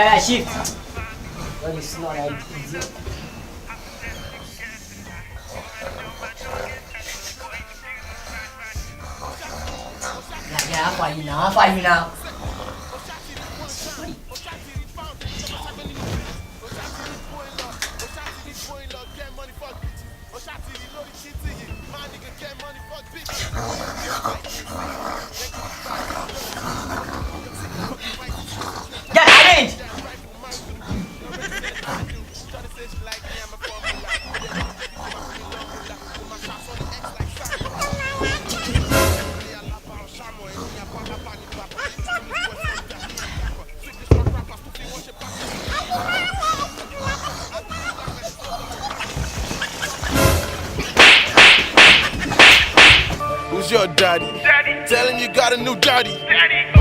gotta shift. Oh, you slow, right? Idiot. Yeah, I'll find you now. Get arranged! Who's your daddy? Tell him you got a new daddy.